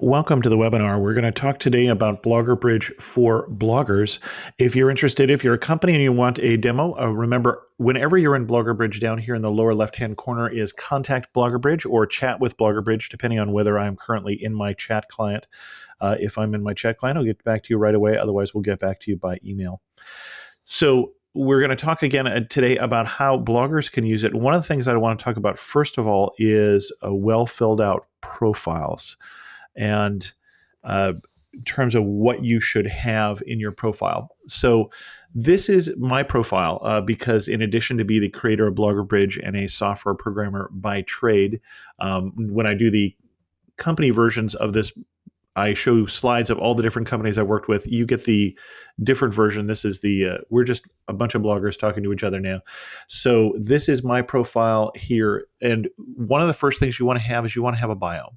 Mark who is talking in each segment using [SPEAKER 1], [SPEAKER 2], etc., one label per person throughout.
[SPEAKER 1] Welcome to the webinar. We're going to talk today about BloggerBridge for bloggers. If you're interested, if you're a company and you want a demo, remember, whenever you're in BloggerBridge, down here in the lower left-hand corner is Contact BloggerBridge or Chat with BloggerBridge, depending on whether I'm currently in my chat client. If I'm in my chat client, I'll get back to you right away. Otherwise, we'll get back to you by email. So we're going to talk again today about how bloggers can use it. One of the things that I want to talk about, first of all, is well filled out profiles. And in terms of what you should have in your profile. So this is my profile because in addition to be the creator of BloggerBridge and a software programmer by trade, when I do the company versions of this, I show slides of all the different companies I've worked with. You get the different version. This is the, we're just a bunch of bloggers talking to each other now. So this is my profile here. And one of the first things you want to have is you want to have a bio.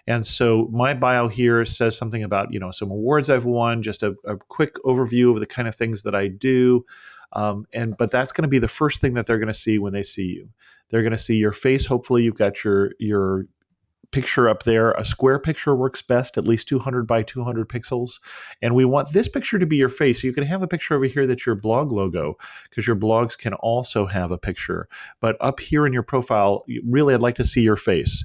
[SPEAKER 1] And so my bio here says something about, some awards I've won, just a quick overview of the kind of things that I do. But that's going to be the first thing that they're going to see when they see you. They're going to see your face. Hopefully you've got your picture up there. A square picture works best, at least 200 by 200 pixels. And we want this picture to be your face. So you can have a picture over here that's your blog logo, because your blogs can also have a picture. But up here in your profile, really, I'd like to see your face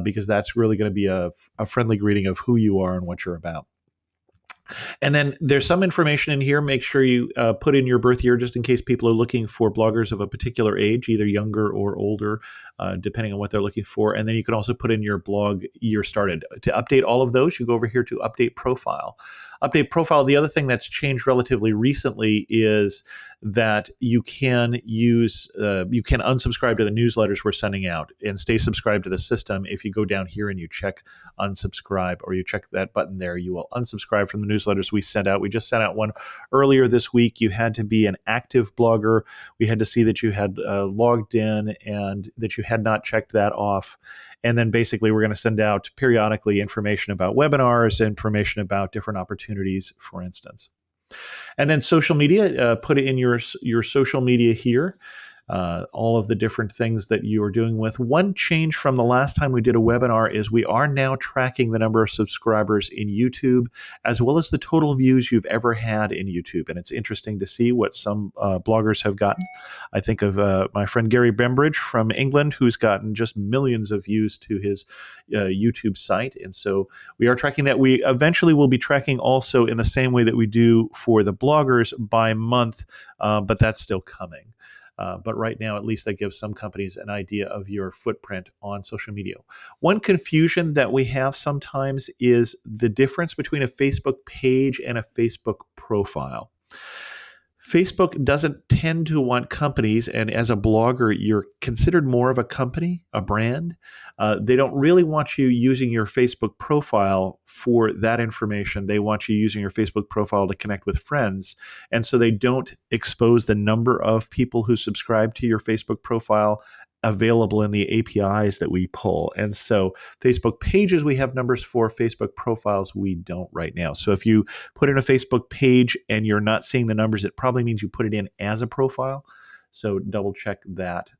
[SPEAKER 1] because that's really going to be a friendly greeting of who you are and what you're about. And then there's some information in here. Make sure you put in your birth year just in case people are looking for bloggers of a particular age, either younger or older, depending on what they're looking for. And then you can also put in your blog year started. To update all of those, you go over here to Update Profile. Update Profile, the other thing that's changed relatively recently is that you can unsubscribe to the newsletters we're sending out and stay subscribed to the system. If you go down here and you check unsubscribe, or you check that button there, you will unsubscribe from the newsletters we sent out. We just sent out one earlier this week. You had to be an active blogger. We had to see that you had logged in and that you had not checked that off. And then basically we're going to send out periodically information about webinars, information about different opportunities, for instance. And then social media, put it in your social media here. All of the different things that you are doing with. One change from the last time we did a webinar is we are now tracking the number of subscribers in YouTube, as well as the total views you've ever had in YouTube. And it's interesting to see what some bloggers have gotten. I think of my friend Gary Bembridge from England, who's gotten just millions of views to his YouTube site. And so we are tracking that. We eventually will be tracking also in the same way that we do for the bloggers by month, but that's still coming. But right now, at least that gives some companies an idea of your footprint on social media. One confusion that we have sometimes is the difference between a Facebook page and a Facebook profile. Facebook doesn't tend to want companies, and as a blogger, you're considered more of a company, a brand. They don't really want you using your Facebook profile for that information. They want you using your Facebook profile to connect with friends, and so they don't expose the number of people who subscribe to your Facebook profile available in the APIs that we pull. And so Facebook pages we have numbers for, Facebook profiles we don't right now. So if you put in a Facebook page and you're not seeing the numbers, it probably means you put it in as a profile. So double check that.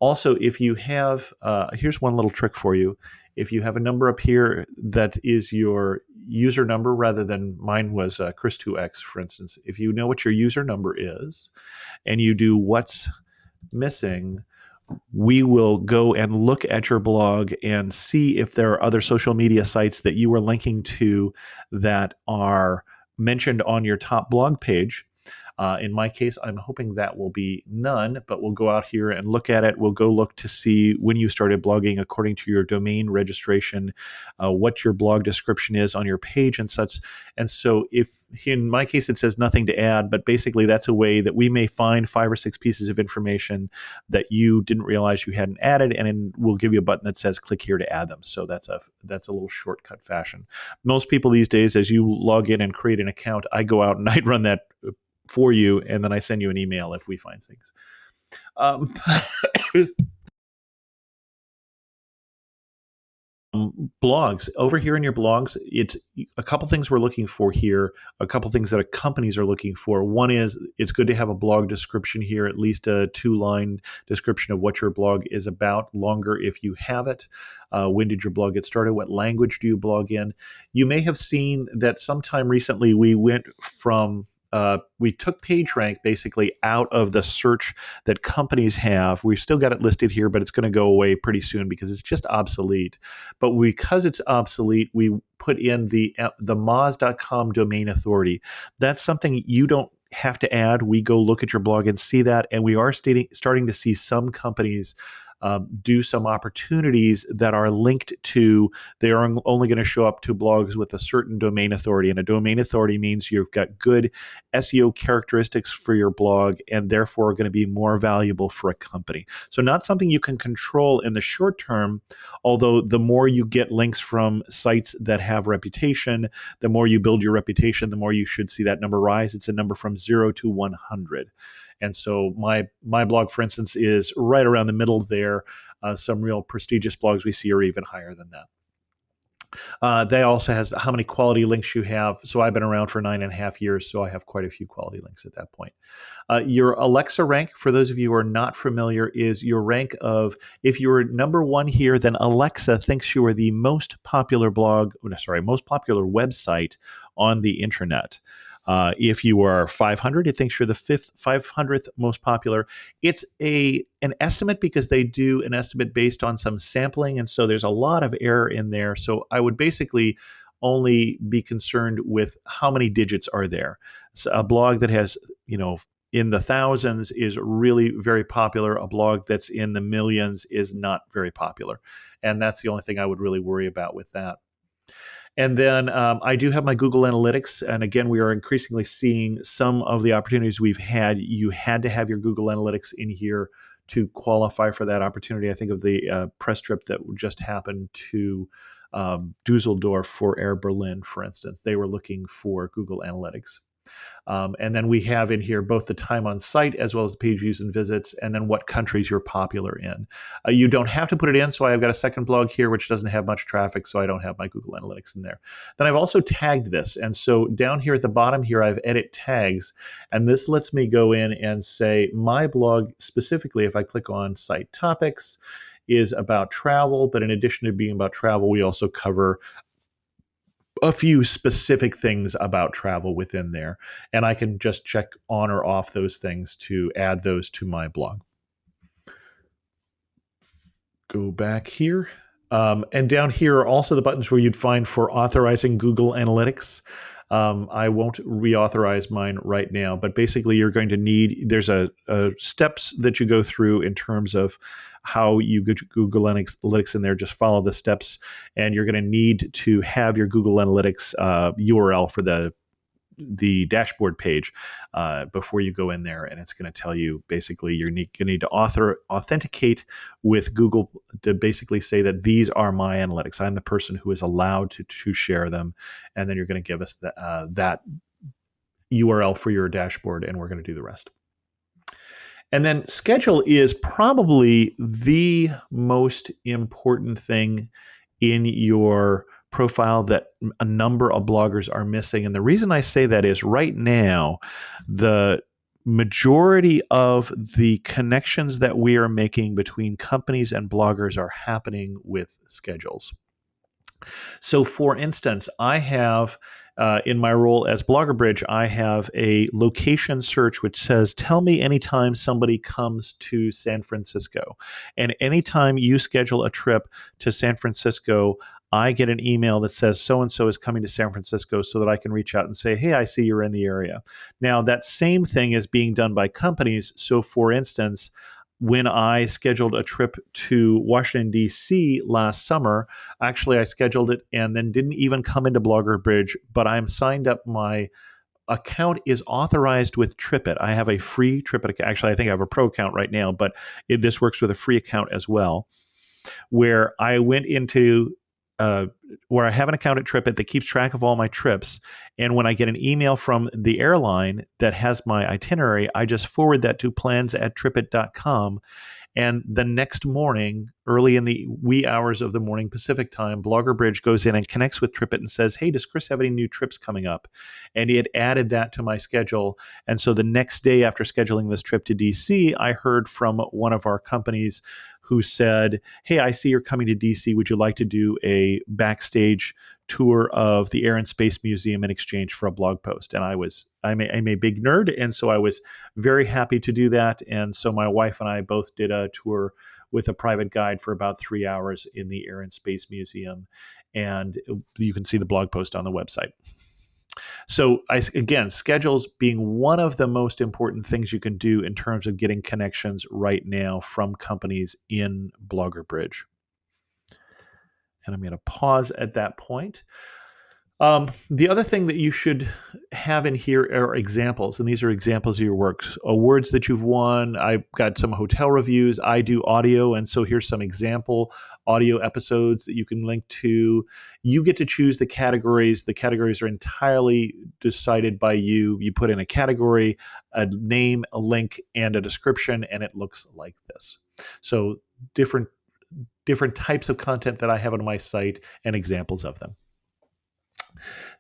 [SPEAKER 1] Also, if you have, here's one little trick for you. If you have a number up here that is your user number rather than mine was Chris2X, for instance, if you know what your user number is and you do what's missing, we will go and look at your blog and see if there are other social media sites that you are linking to that are mentioned on your top blog page. In my case, I'm hoping that will be none, but we'll go out here and look at it. We'll go look to see when you started blogging according to your domain registration, what your blog description is on your page and such. And so if in my case it says nothing to add, but basically that's a way that we may find 5 or 6 pieces of information that you didn't realize you hadn't added, and then we'll give you a button that says click here to add them. So that's a little shortcut fashion. Most people these days, as you log in and create an account, I go out and I run that for you, and then I send you an email if we find things. Blogs. Over here in your blogs, it's a couple things we're looking for here, a couple things that companies are looking for. One is it's good to have a blog description here, at least a 2-line description of what your blog is about, longer if you have it. When did your blog get started? What language do you blog in? You may have seen that sometime recently we went from we took PageRank basically out of the search that companies have. We've still got it listed here, but it's going to go away pretty soon because it's just obsolete. But because it's obsolete, we put in the moz.com domain authority. That's something you don't have to add. We go look at your blog and see that, and we are starting to see some companies do some opportunities that are linked to, they are only going to show up to blogs with a certain domain authority. And a domain authority means you've got good SEO characteristics for your blog and therefore are going to be more valuable for a company. So not something you can control in the short term, although the more you get links from sites that have reputation, the more you build your reputation, the more you should see that number rise. It's a number from 0 to 100. And so my blog, for instance, is right around the middle there. Some real prestigious blogs we see are even higher than that. They also has how many quality links you have. So I've been around for 9.5 years, so I have quite a few quality links at that point. Your Alexa rank, for those of you who are not familiar, is your rank of, if you're number 1 here, then Alexa thinks you are the most popular most popular website on the internet. If you are 500, it thinks you're the 500th most popular. It's an estimate because they do an estimate based on some sampling, and so there's a lot of error in there. So I would basically only be concerned with how many digits are there. So a blog that has, in the thousands is really very popular. A blog that's in the millions is not very popular. And that's the only thing I would really worry about with that. And then I do have my Google Analytics. And again, we are increasingly seeing some of the opportunities we've had. You had to have your Google Analytics in here to qualify for that opportunity. I think of the press trip that just happened to Dusseldorf for Air Berlin, for instance. They were looking for Google Analytics. And then we have in here both the time on site as well as page views and visits, and then what countries you're popular in. You don't have to put it in, so I've got a second blog here which doesn't have much traffic, so I don't have my Google Analytics in there. Then I've also tagged this, and so down here at the bottom here I've edit tags, and this lets me go in and say my blog specifically, if I click on site topics, is about travel, but in addition to being about travel, we also cover a few specific things about travel within there, and I can just check on or off those things to add those to my blog. Go back here, and down here are also the buttons where you'd find for authorizing Google Analytics. I won't reauthorize mine right now, but basically you're going to need, there's a steps that you go through in terms of how you go to Google Analytics in there. Just follow the steps, and you're going to need to have your Google Analytics URL for the dashboard page before you go in there, and it's going to tell you basically you're going to need to authenticate with Google to basically say that these are my analytics. I'm the person who is allowed to share them, and then you're going to give us that URL for your dashboard, and we're going to do the rest. And then schedule is probably the most important thing in your profile that a number of bloggers are missing. And the reason I say that is right now, the majority of the connections that we are making between companies and bloggers are happening with schedules. So for instance, I have in my role as BloggerBridge, I have a location search which says, tell me anytime somebody comes to San Francisco. And anytime you schedule a trip to San Francisco, I get an email that says so-and-so is coming to San Francisco so that I can reach out and say, hey, I see you're in the area. Now, that same thing is being done by companies. So for instance, when I scheduled a trip to Washington, D.C. last summer, actually I scheduled it and then didn't even come into BloggerBridge, but I'm signed up. My account is authorized with TripIt. I have a free TripIt account. Actually, I think I have a pro account right now, but this works with a free account as well, where I went into where I have an account at TripIt that keeps track of all my trips. And when I get an email from the airline that has my itinerary, I just forward that to plans@tripit.com. And the next morning, early in the wee hours of the morning Pacific time, BloggerBridge goes in and connects with TripIt and says, hey, does Chris have any new trips coming up? And it added that to my schedule. And so the next day after scheduling this trip to DC, I heard from one of our companies who said, hey, I see you're coming to DC. Would you like to do a backstage tour of the Air and Space Museum in exchange for a blog post? And I'm a big nerd, and so I was very happy to do that. And so my wife and I both did a tour with a private guide for about 3 hours in the Air and Space Museum. And you can see the blog post on the website. So again, schedules being one of the most important things you can do in terms of getting connections right now from companies in BloggerBridge. And I'm going to pause at that point. The other thing that you should have in here are examples, and these are examples of your works, awards that you've won. I've got some hotel reviews. I do audio, and so here's some example audio episodes that you can link to. You get to choose the categories. The categories are entirely decided by you. You put in a category, a name, a link, and a description, and it looks like this. So different types of content that I have on my site and examples of them.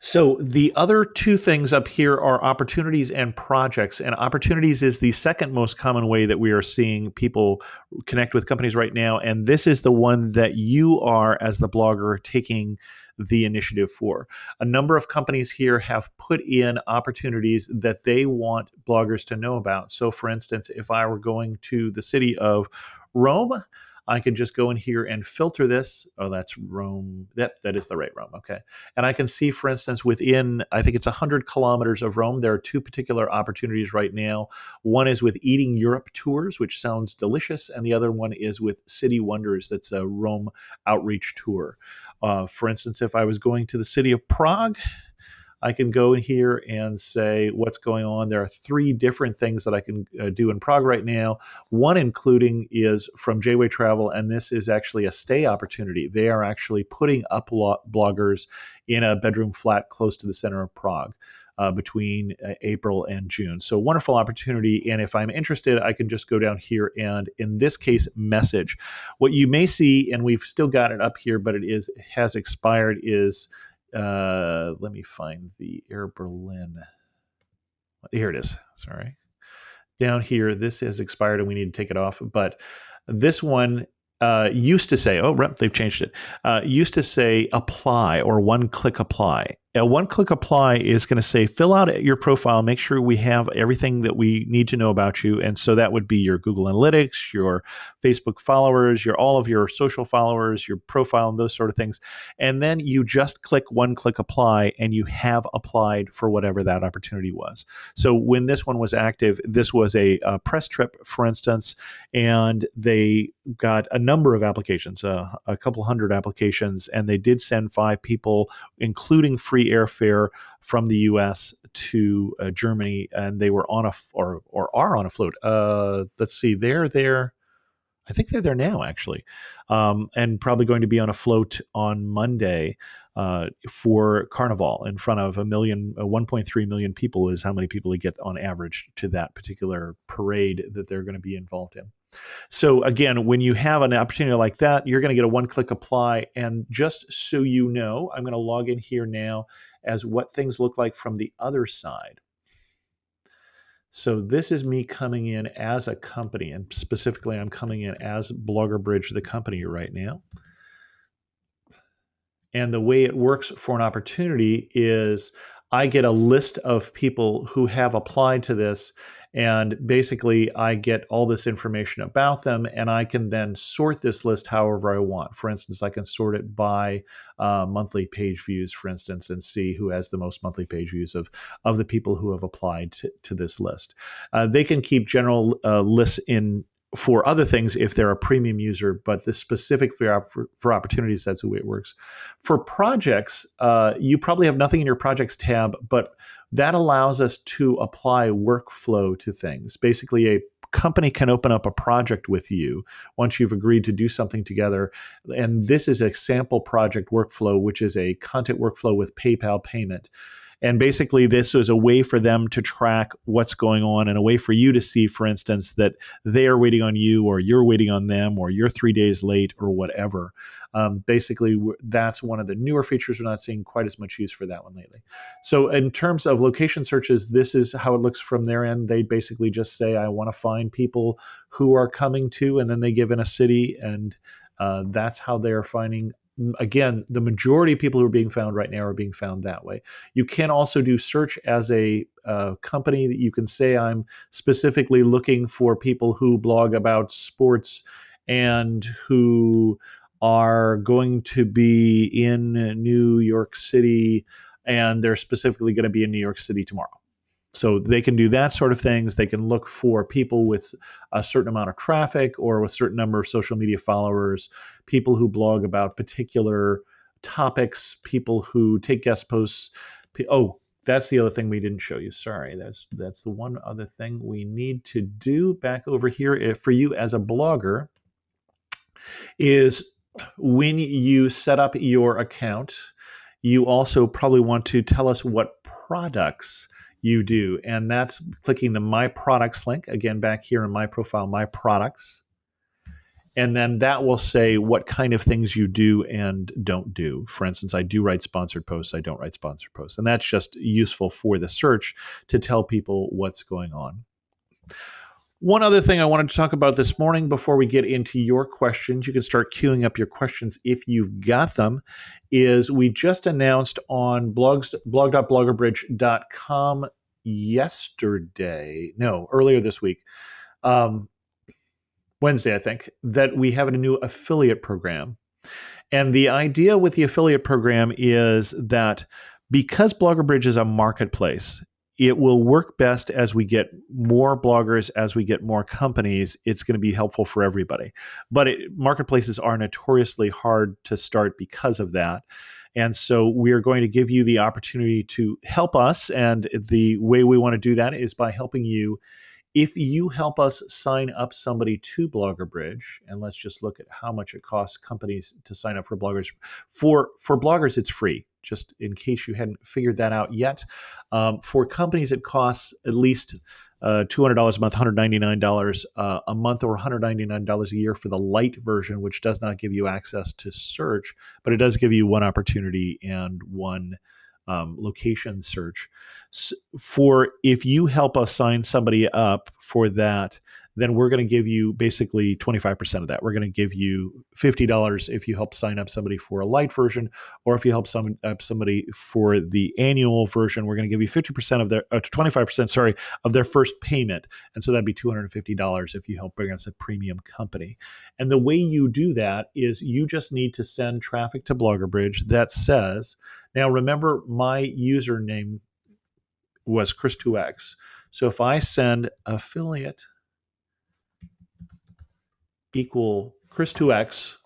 [SPEAKER 1] So the other two things up here are opportunities and projects. And opportunities is the second most common way that we are seeing people connect with companies right now. And this is the one that you are, as the blogger, taking the initiative for. A number of companies here have put in opportunities that they want bloggers to know about. So for instance, if I were going to the city of Rome, I could just go in here and filter this. Oh, that's Rome. That is the right Rome. Okay. And I can see, for instance, within, I think it's 100 kilometers of Rome, there are two particular opportunities right now. One is with Eating Europe Tours, which sounds delicious. And the other one is with City Wonders. That's a Rome outreach tour. For instance, if I was going to the city of Prague, I can go in here and say what's going on. There are three different things that I can do in Prague right now. One including is from J-Way Travel, and this is actually a stay opportunity. They are actually putting up bloggers in a bedroom flat close to the center of Prague between April and June. So wonderful opportunity. And if I'm interested, I can just go down here and, in this case, message. What you may see, and we've still got it up here, but it has expired, is let me find the Air Berlin. Here it is. Sorry. Down here, this has expired and we need to take it off. But this one used to say, they've changed it. Used to say apply or one-click apply. A one-click apply is going to say, fill out your profile, make sure we have everything that we need to know about you. And so that would be your Google Analytics, your Facebook followers, all of your social followers, your profile, and those sort of things. And then you just click one-click apply, and you have applied for whatever that opportunity was. So when this one was active, this was a press trip, for instance, and they got a number of applications, a couple hundred applications, and they did send 5 people, including free airfare from the U.S. to Germany, and they were on or are on a float. Let's see, they're there. I think they're there now, actually, and probably going to be on a float on Monday for Carnival in front of 1.3 million people is how many people they get on average to that particular parade that they're going to be involved in. So again, when you have an opportunity like that, you're going to get a one-click apply. And just so you know, I'm going to log in here now as what things look like from the other side. So this is me coming in as a company, and specifically I'm coming in as BloggerBridge, the company right now. And the way it works for an opportunity is I get a list of people who have applied to this, and basically I get all this information about them, and I can then sort this list however I want. For instance, I can sort it by monthly page views, for instance, and see who has the most monthly page views of the people who have applied to this list. They can keep general lists in for other things if they're a premium user, but this specific for opportunities, that's the way it works. For projects, you probably have nothing in your projects tab, but that allows us to apply workflow to things. Basically, a company can open up a project with you once you've agreed to do something together. And this is a sample project workflow, which is a content workflow with PayPal payment. And basically, this is a way for them to track what's going on and a way for you to see, for instance, that they are waiting on you or you're waiting on them or you're 3 days late or whatever. Basically, that's one of the newer features. We're not seeing quite as much use for that one lately. So in terms of location searches, this is how it looks from their end. They basically just say, I want to find people who are coming to, and then they give in a city, and that's how they're finding. Again, the majority of people who are being found right now are being found that way. You can also do search as a company that you can say, I'm specifically looking for people who blog about sports and who are going to be in New York City, and they're specifically going to be in New York City tomorrow. So they can do that sort of things. They can look for people with a certain amount of traffic or a certain number of social media followers, people who blog about particular topics, people who take guest posts. Oh, that's the other thing we didn't show you. Sorry, that's the one other thing we need to do back over here for you as a blogger is when you set up your account, you also probably want to tell us what products you do. And that's clicking the My Products link, again, back here in my profile, My Products. And then that will say what kind of things you do and don't do. For instance, I do write sponsored posts, I don't write sponsored posts. And that's just useful for the search to tell people what's going on. One other thing I wanted to talk about this morning before we get into your questions, you can start queuing up your questions if you've got them, is we just announced on blog.bloggerbridge.com earlier this week, Wednesday, I think, that we have a new affiliate program. And the idea with the affiliate program is that because BloggerBridge is a marketplace, it will work best as we get more bloggers, as we get more companies. It's going to be helpful for everybody. But marketplaces are notoriously hard to start because of that. And so we are going to give you the opportunity to help us. And the way we want to do that is by helping you. If you help us sign up somebody to BloggerBridge, and let's just look at how much it costs companies to sign up for bloggers. For bloggers, it's free, just in case you hadn't figured that out yet. For companies, it costs at least $200 a month, $199 a month, or $199 a year for the light version, which does not give you access to search, but it does give you one opportunity and one location search. For if you help us sign somebody up for that, then we're going to give you basically 25% of that. We're going to give you $50 if you help sign up somebody for a light version, or if you help somebody for the annual version, we're going to give you 50% of their 25%, sorry, of their first payment. And so that'd be $250 if you help bring us a premium company. And the way you do that is you just need to send traffic to BloggerBridge that says, now remember my username was Chris2X. So if I send affiliate equal Chris2X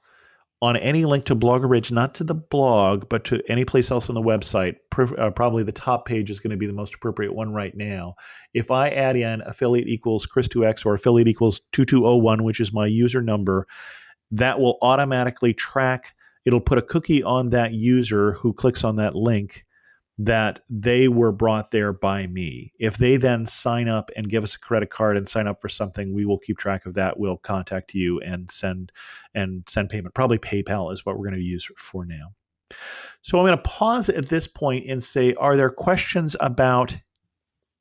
[SPEAKER 1] on any link to BloggerBridge, not to the blog, but to any place else on the website, probably the top page is going to be the most appropriate one right now. If I add in affiliate equals Chris2X or affiliate equals 2201, which is my user number, that will automatically track. It'll put a cookie on that user who clicks on that link that they were brought there by me. If they then sign up and give us a credit card and sign up for something, we will keep track of that. We'll contact you and send payment. Probably PayPal is what we're going to use for now. So I'm going to pause at this point and say, are there questions about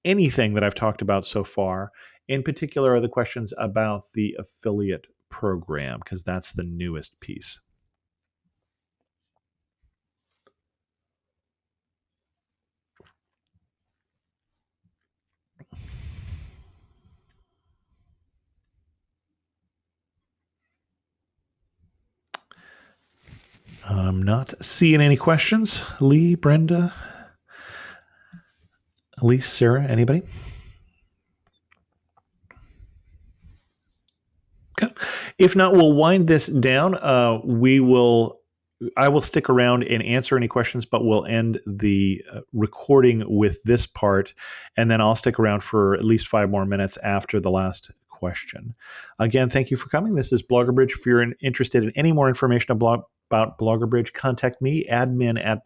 [SPEAKER 1] anything that I've talked about so far? In particular, are the questions about the affiliate program, because that's the newest piece. I'm not seeing any questions. Lee, Brenda, Elise, Sarah, anybody? Okay. If not, we'll wind this down. I will stick around and answer any questions, but we'll end the recording with this part, and then I'll stick around for at least 5 more minutes after the last question. Again, thank you for coming. This is BloggerBridge. If you're interested in any more information about BloggerBridge, contact me, admin@bloggerBridge.com.